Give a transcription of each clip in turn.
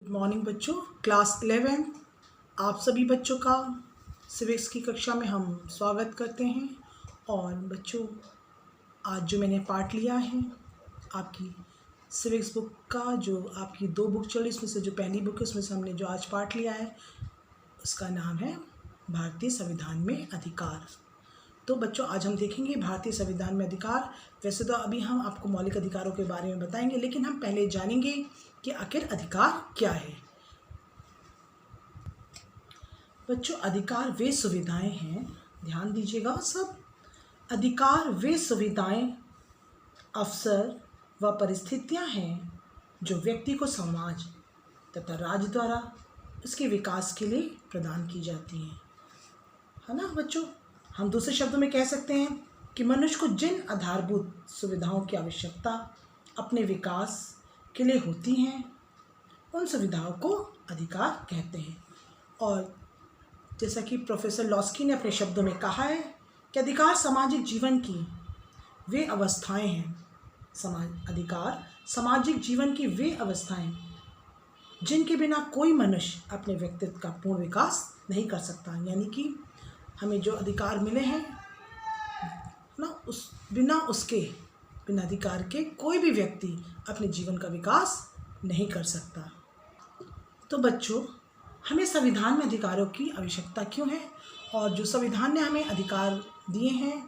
Morning बच्चों, class 11 आप सभी बच्चों का सिविक्स की कक्षा में हम स्वागत करते हैं। और बच्चों, आज जो मैंने पार्ट लिया है आपकी सिविक्स बुक का, जो आपकी 2 बुक चली, इसमें से जो पहली बुक है उसमें से हमने जो आज पार्ट लिया है उसका नाम है भारतीय संविधान में अधिकार। तो बच्चों, आज हम देखेंगे भारतीय संविधान में अधिकार। वैसे तो अभी हम आपको मौलिक अधिकारों के बारे में बताएंगे, लेकिन हम पहले जानेंगे कि आखिर अधिकार क्या है। बच्चों, अधिकार वे सुविधाएं हैं, ध्यान दीजिएगा सब। अधिकार वे सुविधाएं, अवसर व परिस्थितियां हैं जो व्यक्ति को समाज तथा राज्य द्वारा उसके विकास के लिए प्रदान की जाती हैं, है ना बच्चों। हम दूसरे शब्दों में कह सकते हैं कि मनुष्य को जिन आधारभूत सुविधाओं की आवश्यकता अपने विकास के लिए होती हैं, उन सुविधाओं को अधिकार कहते हैं। और जैसा कि प्रोफेसर लॉस्की ने अपने शब्दों में कहा है कि अधिकार सामाजिक जीवन की वे अवस्थाएं हैं। अधिकार सामाजिक जीवन की वे अवस्थाएं जिनके बिना कोई मनुष्य अपने व्यक्तित्व का पूर्ण विकास नहीं कर सकता। यानी कि हमें जो अधिकार मिले हैं ना, बिना अधिकार के कोई भी व्यक्ति अपने जीवन का विकास नहीं कर सकता। तो बच्चों, हमें संविधान में अधिकारों की आवश्यकता क्यों है, और जो संविधान ने हमें अधिकार दिए हैं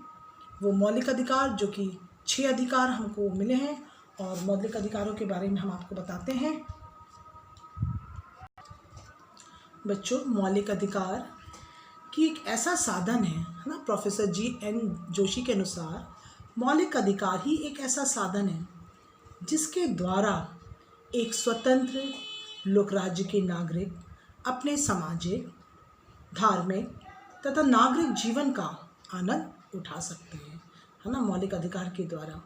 वो मौलिक अधिकार, जो कि 6 अधिकार हमको मिले हैं। और मौलिक अधिकारों के बारे में हम आपको बताते हैं। बच्चों, मौलिक अधिकार की एक ऐसा साधन है ना, प्रोफेसर G.N. जोशी के अनुसार मौलिक अधिकार ही एक ऐसा साधन है जिसके द्वारा एक स्वतंत्र लोकराज्य के नागरिक अपने सामाजिक, धार्मिक तथा नागरिक जीवन का आनंद उठा सकते हैं, है ना, मौलिक अधिकार के द्वारा।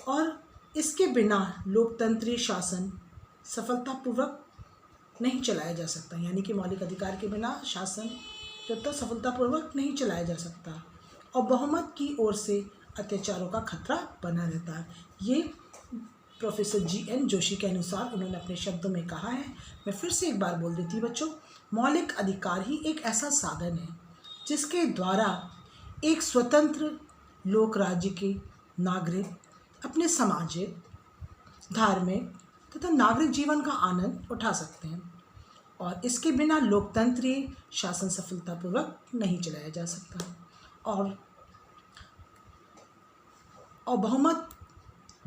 और इसके बिना लोकतंत्रीय शासन सफलतापूर्वक नहीं चलाया जा सकता। यानी कि मौलिक अधिकार के बिना शासन जो तो सफलतापूर्वक नहीं चलाया जा सकता, और बहुमत की ओर से अत्याचारों का खतरा बना रहता है। ये प्रोफेसर G.N. जोशी के अनुसार उन्होंने अपने शब्दों में कहा है। मैं फिर से एक बार बोल देती हूँ बच्चों, मौलिक अधिकार ही एक ऐसा साधन है जिसके द्वारा एक स्वतंत्र लोक राज्य के नागरिक अपने सामाजिक, धार्मिक तथा नागरिक जीवन का आनंद उठा सकते हैं, और इसके बिना लोकतंत्रीय शासन सफलतापूर्वक नहीं चलाया जा सकता। और बहुमत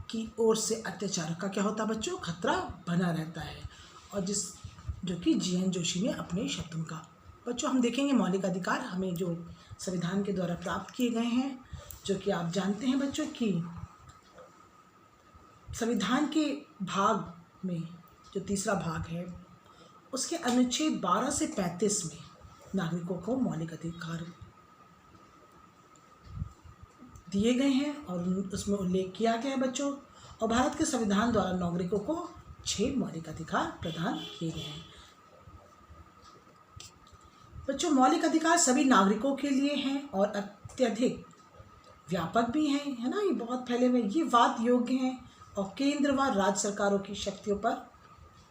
की ओर से अत्याचार का क्या होता है बच्चों, खतरा बना रहता है। और जो कि G.N. जोशी ने अपने शब्दों का। बच्चों, हम देखेंगे मौलिक अधिकार हमें जो संविधान के द्वारा प्राप्त किए गए हैं, जो कि आप जानते हैं बच्चों कि संविधान के भाग में जो तीसरा भाग है उसके अनुच्छेद 12 से 35 में नागरिकों को मौलिक अधिकार दिए गए हैं, और उसमें उल्लेख किया गया है बच्चों। और भारत के संविधान द्वारा नागरिकों को 6 मौलिक अधिकार प्रदान किए गए हैं। बच्चों, मौलिक अधिकार सभी नागरिकों के लिए हैं और अत्यधिक व्यापक भी हैं, है ना, ये बहुत फैले हुए, ये वाद योग्य हैं और केंद्र व राज्य सरकारों की शक्तियों पर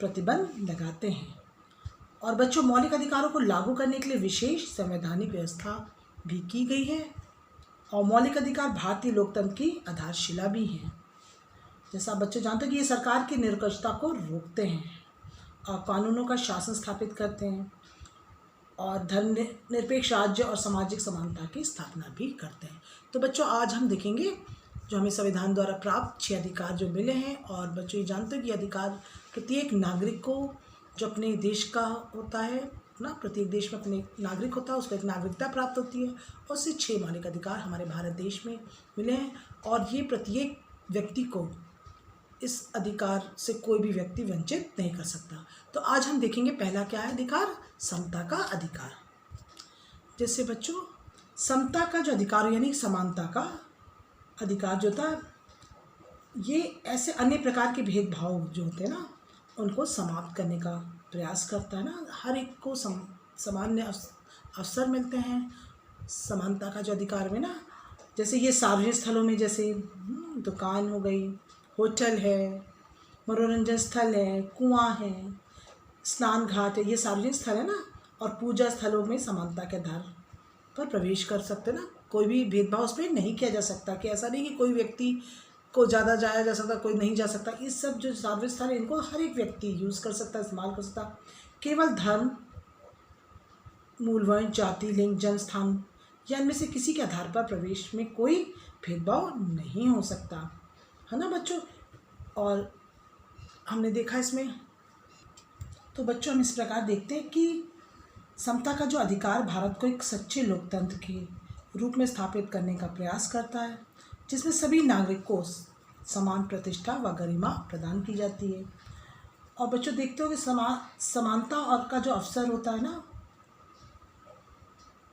प्रतिबंध लगाते हैं। और बच्चों, मौलिक अधिकारों को लागू करने के लिए विशेष संवैधानिक व्यवस्था भी की गई है। और मौलिक अधिकार भारतीय लोकतंत्र की आधारशिला भी हैं। जैसा बच्चों जानते हैं कि ये सरकार की निरंकुशता को रोकते हैं और कानूनों का शासन स्थापित करते हैं, और धर्मनिरपेक्ष राज्य और सामाजिक समानता की स्थापना भी करते हैं। तो बच्चों, आज हम देखेंगे जो हमें संविधान द्वारा प्राप्त 6 अधिकार जो मिले हैं। और बच्चों, ये जानते हैं कि अधिकार प्रत्येक नागरिक को, जो अपने देश का होता है ना, प्रत्येक देश में अपने नागरिक होता है, उसको एक नागरिकता प्राप्त होती है, और उससे 6 मौलिक अधिकार हमारे भारत देश में मिले हैं। और ये प्रत्येक व्यक्ति को, इस अधिकार से कोई भी व्यक्ति वंचित नहीं कर सकता। तो आज हम देखेंगे पहला क्या है अधिकार, समता का अधिकार। जैसे बच्चों, समता का जो अधिकार यानी समानता का अधिकार जो था, ये ऐसे अन्य प्रकार के भेदभाव जो होते हैं ना, उनको समाप्त करने का प्रयास करता है ना। हर एक को सामान्य अवसर मिलते हैं। समानता का जो अधिकार में ना, जैसे ये सार्वजनिक स्थलों में, जैसे दुकान हो गई, होटल है, मनोरंजन स्थल है, कुआं है, स्नान घाट है, ये सार्वजनिक स्थल है ना, और पूजा स्थलों में समानता के आधार पर प्रवेश कर सकते ना, कोई भी भेदभाव उसमें नहीं किया जा सकता, कि ऐसा नहीं कि कोई व्यक्ति को ज़्यादा जाया जा सकता, कोई नहीं जा सकता। इस सब जो सार्वजनिक स्थल है इनको हर एक व्यक्ति यूज़ कर सकता, इस्तेमाल कर सकता। केवल धर्म, मूल वर्ण, जाति, लिंग, जन्म स्थान या इनमें से किसी के आधार पर प्रवेश में कोई भेदभाव नहीं हो सकता, है ना बच्चों। और हमने देखा इसमें, तो बच्चों हम इस प्रकार देखते हैं कि समता का जो अधिकार भारत को एक सच्चे लोकतंत्र के रूप में स्थापित करने का प्रयास करता है, जिसमें सभी नागरिक को समान प्रतिष्ठा व गरिमा प्रदान की जाती है। और बच्चों देखते हो कि समानता और का जो अवसर होता है ना,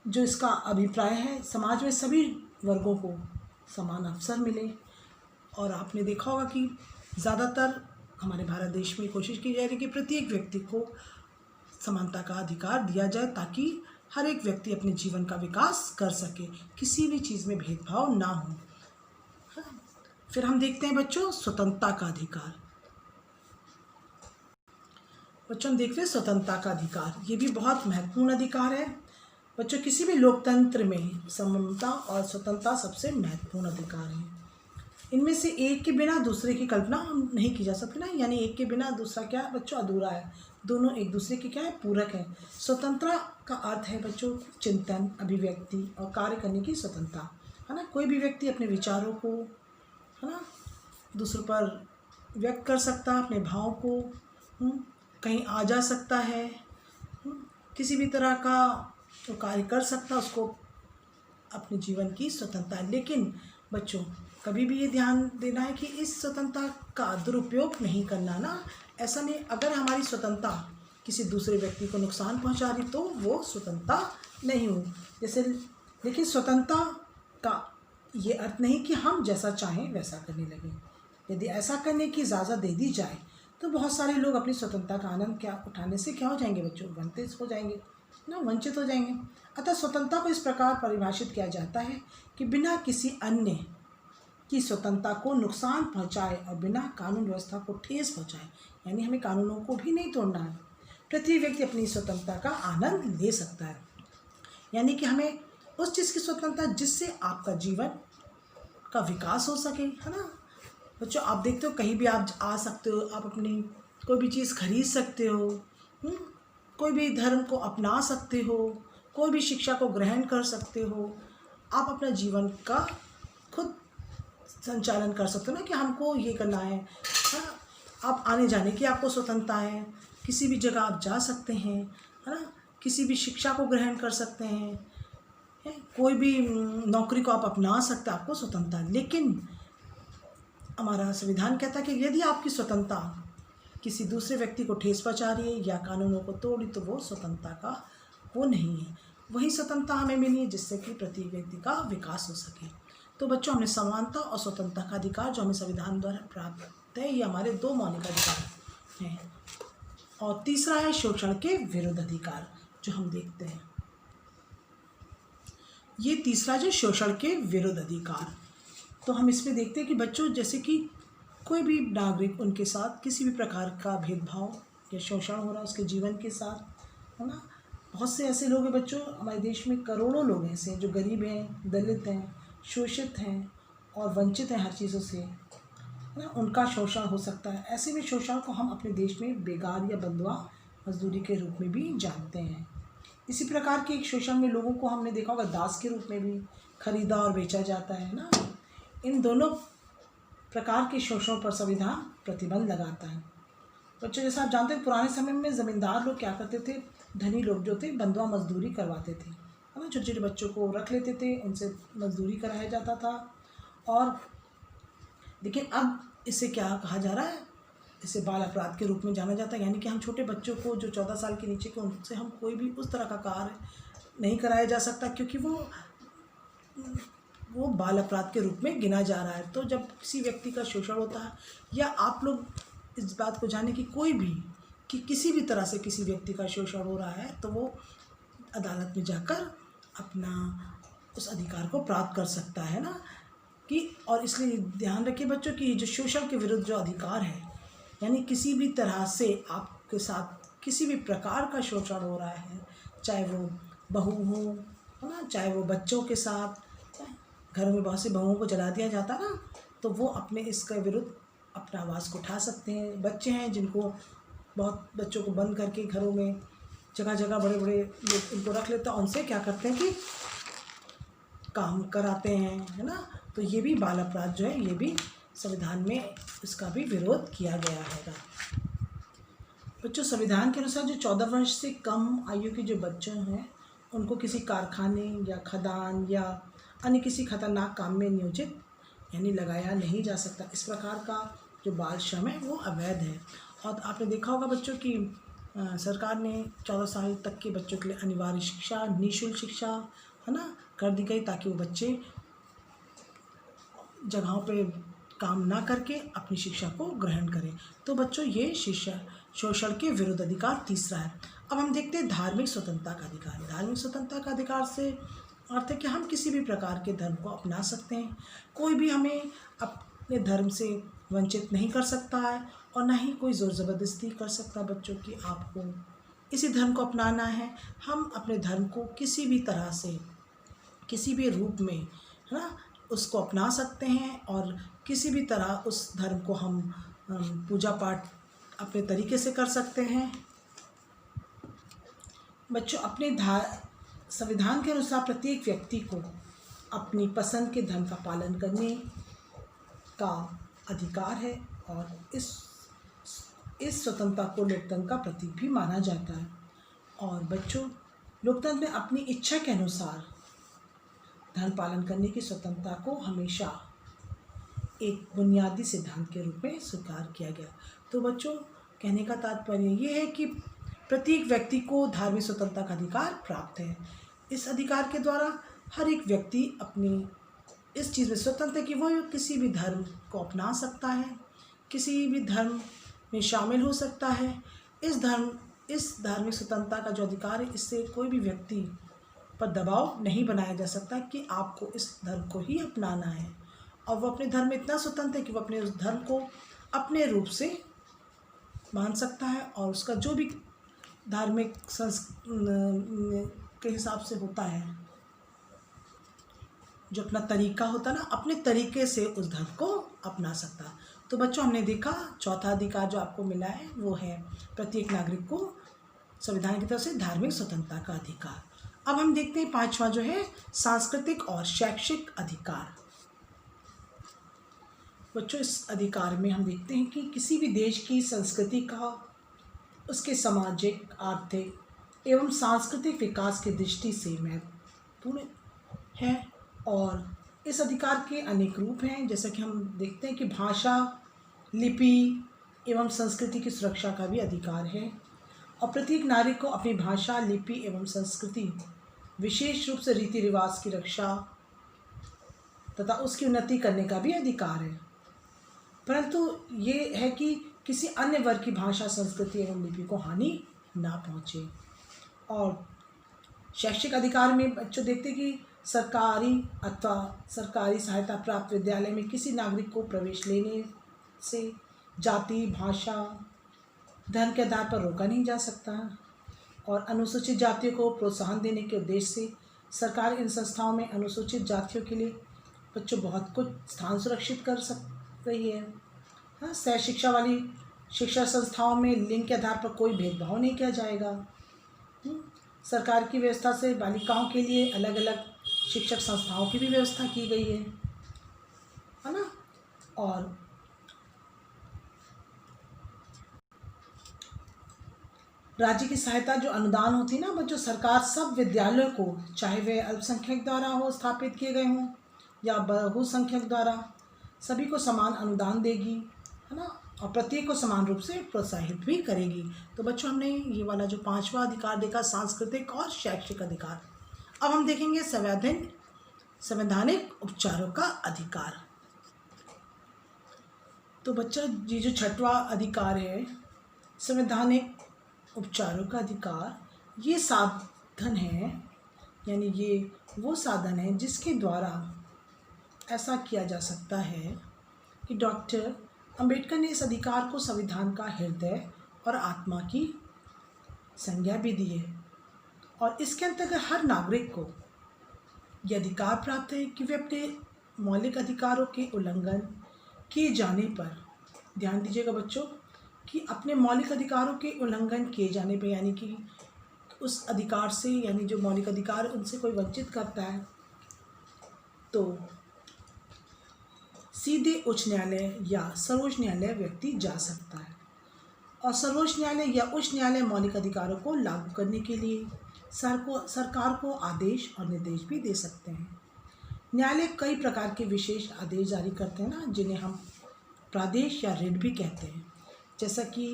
जो इसका अभिप्राय है, समाज में सभी वर्गों को समान अवसर मिले। और आपने देखा होगा कि ज़्यादातर हमारे भारत देश में कोशिश की जा रही है कि प्रत्येक व्यक्ति को समानता का अधिकार दिया जाए, ताकि हर एक व्यक्ति अपने जीवन का विकास कर सके, किसी भी चीज़ में भेदभाव ना हो। फिर हम देखते हैं बच्चों स्वतंत्रता का अधिकार। बच्चों हम देखते हैं स्वतंत्रता का अधिकार, ये भी बहुत महत्वपूर्ण अधिकार है बच्चों। किसी भी लोकतंत्र में समानता और स्वतंत्रता सबसे महत्वपूर्ण अधिकार है। इनमें से एक के बिना दूसरे की कल्पना हम नहीं की जा सकती ना, यानी एक के बिना दूसरा क्या है बच्चों, अधूरा है। दोनों एक दूसरे के क्या है, पूरक है। स्वतंत्रता का अर्थ है बच्चों चिंतन, अभिव्यक्ति और कार्य करने की स्वतंत्रता, है ना। कोई भी व्यक्ति अपने विचारों को, है ना, दूसरों पर व्यक्त कर सकता है, अपने भाव को कहीं आ जा सकता है, किसी भी तरह का तो कार्य कर सकता, उसको अपने जीवन की स्वतंत्रता है। लेकिन बच्चों कभी भी ये ध्यान देना है कि इस स्वतंत्रता का दुरुपयोग नहीं करना ना। ऐसा नहीं, अगर हमारी स्वतंत्रता किसी दूसरे व्यक्ति को नुकसान पहुंचा रही तो वो स्वतंत्रता नहीं हो। जैसे, लेकिन स्वतंत्रता का ये अर्थ नहीं कि हम जैसा चाहें वैसा करने लगें। यदि ऐसा करने की इजाज़त दे दी जाए तो बहुत सारे लोग अपनी स्वतंत्रता का आनंद क्या उठाने से क्या हो जाएंगे बच्चों, वंचित हो जाएंगे ना, वंचित हो जाएंगे। अतः स्वतंत्रता को इस प्रकार परिभाषित किया जाता है कि बिना किसी अन्य की स्वतंत्रता को नुकसान पहुंचाए और बिना कानून व्यवस्था को ठेस पहुंचाए, यानी हमें कानूनों को भी नहीं तोड़ना है। प्रत्येक व्यक्ति अपनी स्वतंत्रता का आनंद ले सकता है, यानी कि हमें उस चीज़ की स्वतंत्रता जिससे आपका जीवन का विकास हो सके, है ना बच्चों। आप देखते हो कहीं भी आप आ सकते हो, आप अपनी कोई भी चीज़ खरीद सकते हो, कोई भी धर्म को अपना सकते हो, कोई भी शिक्षा को ग्रहण कर सकते हो, आप अपना जीवन का खुद संचालन कर सकते हो ना, कि हमको ये करना है। हाँ, आप आने जाने की आपको स्वतंत्रता है, किसी भी जगह आप जा सकते हैं, है ना, किसी भी शिक्षा को ग्रहण कर सकते हैं, कोई भी नौकरी को आप अपना सकते हैं, आपको स्वतंत्रता है। लेकिन हमारा संविधान कहता है कि यदि आपकी स्वतंत्रता किसी दूसरे व्यक्ति को ठेस पहुंचा रही है या कानूनों को तोड़ी तो वो स्वतंत्रता का वो नहीं है। वही स्वतंत्रता हमें मिली है जिससे कि प्रत्येक व्यक्ति का विकास हो सके। तो बच्चों हमने समानता और स्वतंत्रता का अधिकार जो हमें संविधान द्वारा प्राप्त है, ये हमारे दो मौलिक अधिकार हैं। और तीसरा है शोषण के विरुद्ध अधिकार, जो हम देखते हैं। ये तीसरा जो शोषण के विरुद्ध अधिकार, तो हम इसमें देखते हैं कि बच्चों जैसे कि कोई भी नागरिक उनके साथ किसी भी प्रकार का भेदभाव या शोषण हो रहा है उसके जीवन के साथ, है ना। बहुत से ऐसे लोग हैं बच्चों, हमारे देश में करोड़ों लोग ऐसे हैं जो गरीब हैं, दलित हैं, शोषित हैं और वंचित हैं हर चीज़ों से, है ना। उनका शोषण हो सकता है। ऐसे में शोषण को हम अपने देश में बेगार या बंधुआ मजदूरी के रूप में भी जानते हैं। इसी प्रकार के एक शोषण में लोगों को हमने देखा होगा दास के रूप में भी खरीदा और बेचा जाता है ना। इन दोनों प्रकार के शोषण पर संविधान प्रतिबंध लगाता है। बच्चों जैसा आप जानते हैं पुराने समय में ज़मींदार लोग क्या करते थे, धनी लोग जो थे बंधुआ मजदूरी करवाते थे, है ना। छोटे छोटे बच्चों को रख लेते थे, उनसे मजदूरी कराया जाता था। और लेकिन अब इसे क्या कहा जा रहा है, इसे बाल अपराध के रूप में जाना जाता है। यानी कि हम छोटे बच्चों को जो 14 साल के नीचे के, उनसे हम कोई भी उस तरह का कार्य नहीं कराया जा सकता, क्योंकि वो बाल अपराध के रूप में गिना जा रहा है। तो जब किसी व्यक्ति का शोषण होता है, या आप लोग इस बात को जाने कि कोई भी कि किसी भी तरह से किसी व्यक्ति का शोषण हो रहा है, तो वो अदालत में जाकर अपना उस अधिकार को प्राप्त कर सकता है ना कि। और इसलिए ध्यान रखिए बच्चों कि जो शोषण के विरुद्ध जो अधिकार है, यानी किसी भी तरह से आपके साथ किसी भी प्रकार का शोषण हो रहा है, चाहे वो बहू हो, है ना, चाहे वो बच्चों के साथ, घरों में बहुत सी बहुओं को जला दिया जाता ना, तो वो अपने इसके विरुद्ध अपना आवाज़ को उठा सकते हैं। बच्चे हैं जिनको बहुत बच्चों को बंद करके घरों में जगह जगह बड़े बड़े लोग इनको रख लेते हैं, उनसे क्या करते हैं कि काम कराते हैं, है ना। तो ये भी बाल अपराध जो है, ये भी संविधान में इसका भी विरोध किया गया है। बच्चों, संविधान के अनुसार जो 14 वर्ष से कम आयु के जो बच्चे हैं, उनको किसी कारखाने या खदान या अन्य किसी खतरनाक काम में नियोजित यानी लगाया नहीं जा सकता। इस प्रकार का जो बाल श्रम है वो अवैध है। और आपने देखा होगा बच्चों की सरकार ने 14 साल तक के बच्चों के लिए अनिवार्य शिक्षा, निःशुल्क शिक्षा, है ना, कर दी गई, ताकि वो बच्चे जगहों पे काम ना करके अपनी शिक्षा को ग्रहण करें। तो बच्चों, ये शिक्षा शोषण के विरुद्ध अधिकार तीसरा है। अब हम देखते हैं धार्मिक स्वतंत्रता का अधिकार। धार्मिक स्वतंत्रता का अधिकार से अर्थ है कि हम किसी भी प्रकार के धर्म को अपना सकते हैं। कोई भी हमें अपने धर्म से वंचित नहीं कर सकता है और ना ही कोई ज़ोर ज़बरदस्ती कर सकता बच्चों की आपको इसी धर्म को अपनाना है। हम अपने धर्म को किसी भी तरह से, किसी भी रूप में, है ना, उसको अपना सकते हैं और किसी भी तरह उस धर्म को हम पूजा पाठ अपने तरीके से कर सकते हैं। बच्चों, अपने संविधान के अनुसार प्रत्येक व्यक्ति को अपनी पसंद के धर्म का पालन करने का अधिकार है और इस स्वतंत्रता को लोकतंत्र का प्रतीक भी माना जाता है। और बच्चों, लोकतंत्र में अपनी इच्छा के अनुसार धर्म पालन करने की स्वतंत्रता को हमेशा एक बुनियादी सिद्धांत के रूप में स्वीकार किया गया। तो बच्चों, कहने का तात्पर्य ये है कि प्रत्येक व्यक्ति को धार्मिक स्वतंत्रता का अधिकार प्राप्त है। इस अधिकार के द्वारा हर एक व्यक्ति अपनी इस चीज़ में स्वतंत्र है कि वो किसी भी धर्म को अपना सकता है, किसी भी धर्म में शामिल हो सकता है। इस धार्मिक स्वतंत्रता का जो अधिकार है, इससे कोई भी व्यक्ति पर दबाव नहीं बनाया जा सकता कि आपको इस धर्म को ही अपनाना है। और वो अपने धर्म में इतना स्वतंत्र है कि वो अपने उस धर्म को अपने रूप से मान सकता है और उसका जो भी धार्मिक के हिसाब से होता है, जो अपना तरीका होता है ना, अपने तरीके से उस धर्म को अपना सकता है। तो बच्चों, हमने देखा चौथा अधिकार जो आपको मिला है वो है प्रत्येक नागरिक को संविधान की तरफ से धार्मिक स्वतंत्रता का अधिकार। अब हम देखते हैं पांचवा जो है सांस्कृतिक और शैक्षिक अधिकार। बच्चों, इस अधिकार में हम देखते हैं कि किसी भी देश की संस्कृति का उसके सामाजिक, आर्थिक एवं सांस्कृतिक विकास की दृष्टि से महत्वपूर्ण है। और इस अधिकार के अनेक रूप हैं, जैसा कि हम देखते हैं कि भाषा, लिपि एवं संस्कृति की सुरक्षा का भी अधिकार है। और प्रत्येक नागरिक को अपनी भाषा, लिपि एवं संस्कृति, विशेष रूप से रीति रिवाज की रक्षा तथा उसकी उन्नति करने का भी अधिकार है। परंतु ये है कि किसी अन्य वर्ग की भाषा, संस्कृति एवं लिपि को हानि ना पहुँचे। और शैक्षिक अधिकार में बच्चों देखते हैं कि सरकारी अथवा सरकारी सहायता प्राप्त विद्यालय में किसी नागरिक को प्रवेश लेने से जाति, भाषा, धर्म के आधार पर रोका नहीं जा सकता। और अनुसूचित जातियों को प्रोत्साहन देने के उद्देश्य से सरकार इन संस्थाओं में अनुसूचित जातियों के लिए बच्चों बहुत कुछ स्थान सुरक्षित कर रही है। हाँ, सह शिक्षा वाली शिक्षा संस्थाओं में लिंग के आधार पर कोई भेदभाव नहीं किया जाएगा। सरकार की व्यवस्था से बालिकाओं के लिए अलग अलग शिक्षक संस्थाओं की भी व्यवस्था की गई है ना। और राज्य की सहायता जो अनुदान होती है ना बच्चों, सरकार सब विद्यालयों को, चाहे वे अल्पसंख्यक द्वारा हो स्थापित किए गए हों या बहुसंख्यक द्वारा, सभी को समान अनुदान देगी, है ना, और प्रत्येक को समान रूप से प्रोत्साहित भी करेगी। तो बच्चों, हमने ये वाला जो पांचवा अधिकार देखा, सांस्कृतिक और शैक्षिक अधिकार। अब हम देखेंगे संवैधानिक उपचारों का अधिकार। तो बच्चा, ये जो छठवां अधिकार है संवैधानिक उपचारों का अधिकार, ये साधन है, यानी ये वो साधन है जिसके द्वारा ऐसा किया जा सकता है कि डॉक्टर अंबेडकर ने इस अधिकार को संविधान का हृदय और आत्मा की संज्ञा भी दी है। और इसके अंतर्गत हर नागरिक को यह अधिकार प्राप्त है कि वे अपने मौलिक अधिकारों के उल्लंघन किए जाने पर, ध्यान दीजिएगा बच्चों, कि अपने मौलिक अधिकारों के उल्लंघन किए जाने पर, यानी कि उस अधिकार से, यानी जो मौलिक अधिकार उनसे कोई वंचित करता है, तो सीधे उच्च न्यायालय या सर्वोच्च न्यायालय व्यक्ति जा सकता है। और सर्वोच्च न्यायालय या उच्च न्यायालय मौलिक अधिकारों को लागू करने के लिए सरकार को आदेश और निर्देश भी दे सकते हैं। न्यायालय कई प्रकार के विशेष आदेश जारी करते हैं ना, जिन्हें हम प्रादेश या रिट भी कहते हैं, जैसा कि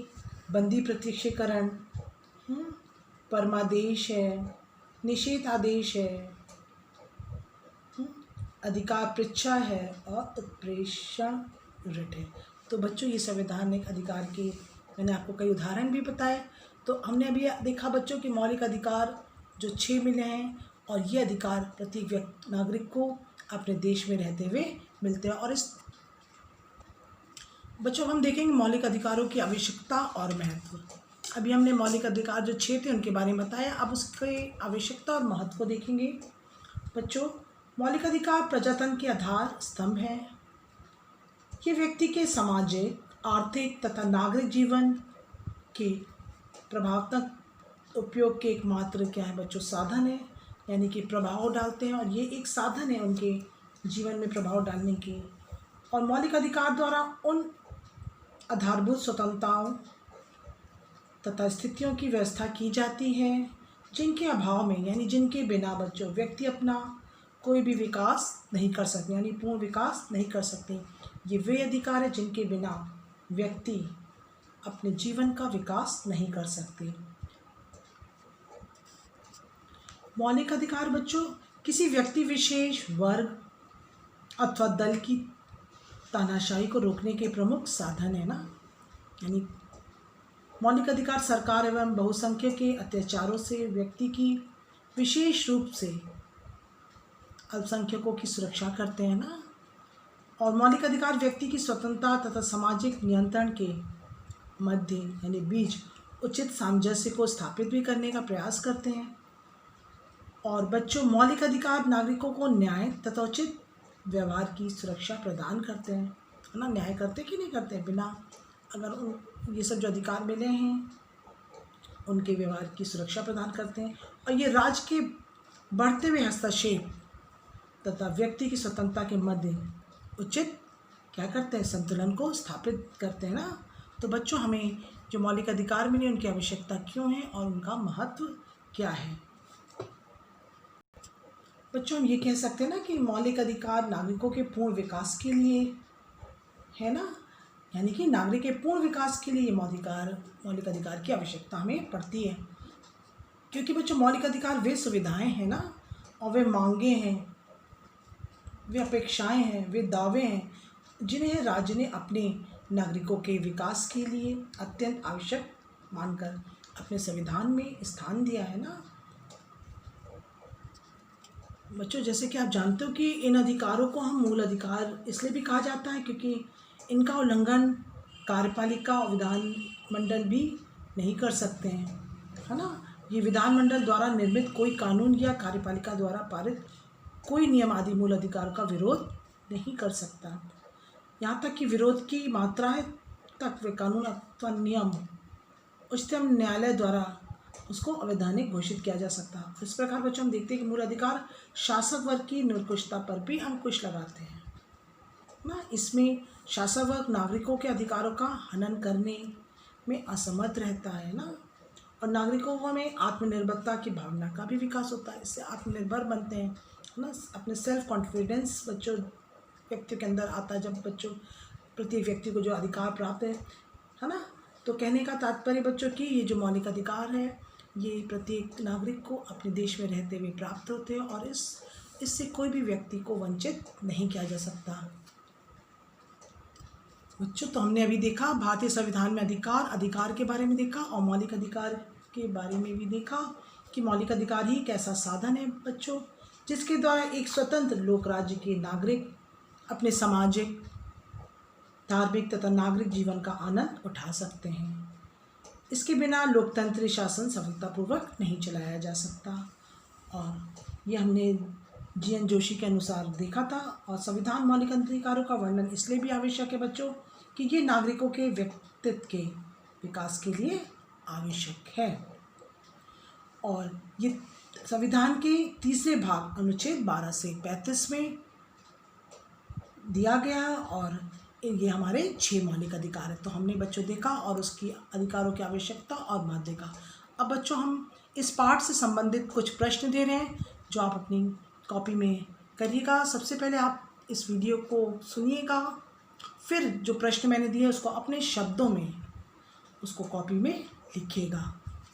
बंदी प्रत्यक्षीकरण, परमादेश है, निषेध आदेश है, अधिकार पृच्छा है और उत्प्रेक्षा रिट है। तो बच्चों ये संवैधानिक अधिकार के मैंने आपको कई उदाहरण भी बताए। तो हमने अभी देखा बच्चों कि मौलिक अधिकार जो 6 मिले हैं, और ये अधिकार प्रत्येक नागरिक को अपने देश में रहते हुए मिलते हैं। और इस बच्चों हम देखेंगे मौलिक अधिकारों की आवश्यकता और महत्व। अभी हमने मौलिक अधिकार जो 6 थे उनके बारे में बताया, अब उसके आवश्यकता और महत्व को देखेंगे। बच्चों, मौलिक अधिकार प्रजातंत्र के आधार स्तंभ है। ये व्यक्ति के सामाजिक, आर्थिक तथा नागरिक जीवन के प्रभावत्मक उपयोग के एकमात्र क्या है बच्चों, साधन है, यानी कि प्रभाव डालते हैं, और ये एक साधन है उनके जीवन में प्रभाव डालने के। और मौलिक अधिकार द्वारा उन आधारभूत स्वतंत्रताओं तथा स्थितियों की व्यवस्था की जाती है जिनके अभाव में, यानी जिनके बिना बच्चों व्यक्ति अपना कोई भी विकास नहीं कर सकते, यानी पूर्ण विकास नहीं कर सकते। ये वे अधिकार है जिनके बिना व्यक्ति अपने जीवन का विकास नहीं कर सकते। मौलिक अधिकार बच्चों किसी व्यक्ति विशेष, वर्ग अथवा दल की तानाशाही को रोकने के प्रमुख साधन है ना, यानी मौलिक अधिकार सरकार एवं बहुसंख्यक के अत्याचारों से व्यक्ति की, विशेष रूप से अल्पसंख्यकों की सुरक्षा करते हैं ना। और मौलिक अधिकार व्यक्ति की स्वतंत्रता तथा सामाजिक नियंत्रण के मध्य, यानी बीच उचित सामंजस्य को स्थापित भी करने का प्रयास करते हैं। और बच्चों, मौलिक अधिकार नागरिकों को न्याय तथा उचित व्यवहार की सुरक्षा प्रदान करते हैं, है ना। न्याय करते कि नहीं करते, बिना अगर उन ये सब जो अधिकार मिले हैं उनके व्यवहार की सुरक्षा प्रदान करते हैं। और ये राज्य के बढ़ते हुए हस्तक्षेप तथा व्यक्ति की स्वतंत्रता के मध्य उचित क्या करते हैं, संतुलन को स्थापित करते हैं ना। तो बच्चों, हमें जो मौलिक अधिकार मिले उनकी आवश्यकता क्यों है और उनका महत्व क्या है। बच्चों, हम ये कह सकते हैं ना कि मौलिक अधिकार नागरिकों के पूर्ण विकास के लिए है ना, यानी कि नागरिक के पूर्ण विकास के लिए ये मौलिक अधिकार की आवश्यकता हमें पड़ती है। क्योंकि बच्चों, मौलिक अधिकार वे सुविधाएं हैं ना, और वे मांगे हैं, वे अपेक्षाएं हैं, वे दावे हैं जिन्हें राज्य ने अपने नागरिकों के विकास के लिए अत्यंत आवश्यक मानकर अपने संविधान में स्थान दिया है ना। बच्चों, जैसे कि आप जानते हो कि इन अधिकारों को हम मूल अधिकार इसलिए भी कहा जाता है क्योंकि इनका उल्लंघन कार्यपालिका और विधानमंडल भी नहीं कर सकते हैं, है ना। ये विधानमंडल द्वारा निर्मित कोई कानून या कार्यपालिका द्वारा पारित कोई नियम आदि मूल अधिकारों का विरोध नहीं कर सकता। यहाँ तक कि विरोध की मात्रा है तक वे कानून अथवा नियम उच्चतम न्यायालय द्वारा उसको अवैधानिक घोषित किया जा सकता है। इस प्रकार बच्चों, हम देखते हैं कि मूल अधिकार शासक वर्ग की निरंकुशता पर भी अंकुश लगाते हैं ना। इसमें शासक वर्ग नागरिकों के अधिकारों का हनन करने में असमर्थ रहता है ना, और नागरिकों में आत्मनिर्भरता की भावना का भी विकास होता है। इससे आत्मनिर्भर बनते हैं ना, अपने सेल्फ कॉन्फिडेंस बच्चों व्यक्ति के अंदर आता है जब बच्चों प्रत्येक व्यक्ति को जो अधिकार प्राप्त है ना। तो कहने का तात्पर्य बच्चों कि ये जो मौलिक अधिकार है ये प्रत्येक नागरिक को अपने देश में रहते हुए प्राप्त होते हैं, और इससे कोई भी व्यक्ति को वंचित नहीं किया जा सकता। बच्चों, तो हमने अभी देखा भारतीय संविधान में अधिकार के बारे में देखा, और मौलिक अधिकार के बारे में भी देखा कि मौलिक अधिकार ही एक ऐसा साधन है बच्चों जिसके द्वारा एक स्वतंत्र लोक राज्य के नागरिक अपने सामाजिक, धार्मिक तथा नागरिक जीवन का आनंद उठा सकते हैं। इसके बिना लोकतंत्री शासन सफलतापूर्वक नहीं चलाया जा सकता। और ये हमने जीएन जोशी के अनुसार देखा था। और संविधान मौलिक अधिकारों का वर्णन इसलिए भी आवश्यक है बच्चों कि ये नागरिकों के व्यक्तित्व के विकास के लिए आवश्यक है। और ये संविधान के तीसरे भाग अनुच्छेद 12 से 35 में दिया गया और ये हमारे 6 मौलिक अधिकार है। तो हमने बच्चों देखा और उसकी अधिकारों की आवश्यकता और महत्व देखा। अब बच्चों हम इस पाठ से संबंधित कुछ प्रश्न दे रहे हैं जो आप अपनी कॉपी में करिएगा। सबसे पहले आप इस वीडियो को सुनिएगा, फिर जो प्रश्न मैंने दिए उसको अपने शब्दों में उसको कॉपी में लिखिएगा।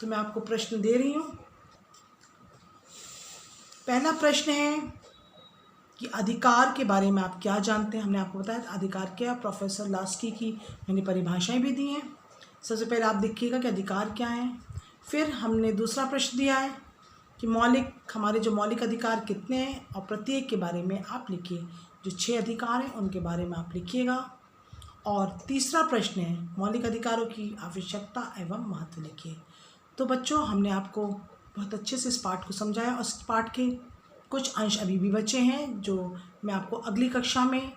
तो मैं आपको प्रश्न दे रही हूँ। पहला प्रश्न है कि अधिकार के बारे में आप क्या जानते हैं। हमने आपको बताया अधिकार क्या है, प्रोफेसर लास्की की मैंने परिभाषाएं भी दी हैं। सबसे पहले आप देखिएगा कि अधिकार क्या है। फिर हमने दूसरा प्रश्न दिया है कि हमारे जो मौलिक अधिकार कितने हैं और प्रत्येक के बारे में आप लिखिए। जो 6 अधिकार हैं उनके बारे में आप लिखिएगा। और तीसरा प्रश्न है मौलिक अधिकारों की आवश्यकता एवं महत्व लिखिए। तो बच्चों हमने आपको बहुत अच्छे से इस पाठ को समझाया और इस पाठ के कुछ अंश अभी भी बचे हैं जो मैं आपको अगली कक्षा में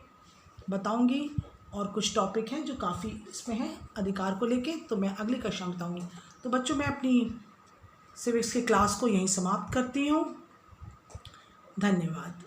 बताऊंगी। और कुछ टॉपिक हैं जो काफ़ी इसमें हैं अधिकार को लेके, तो मैं अगली कक्षा में बताऊंगी। तो बच्चों मैं अपनी सिविक्स की क्लास को यहीं समाप्त करती हूँ। धन्यवाद।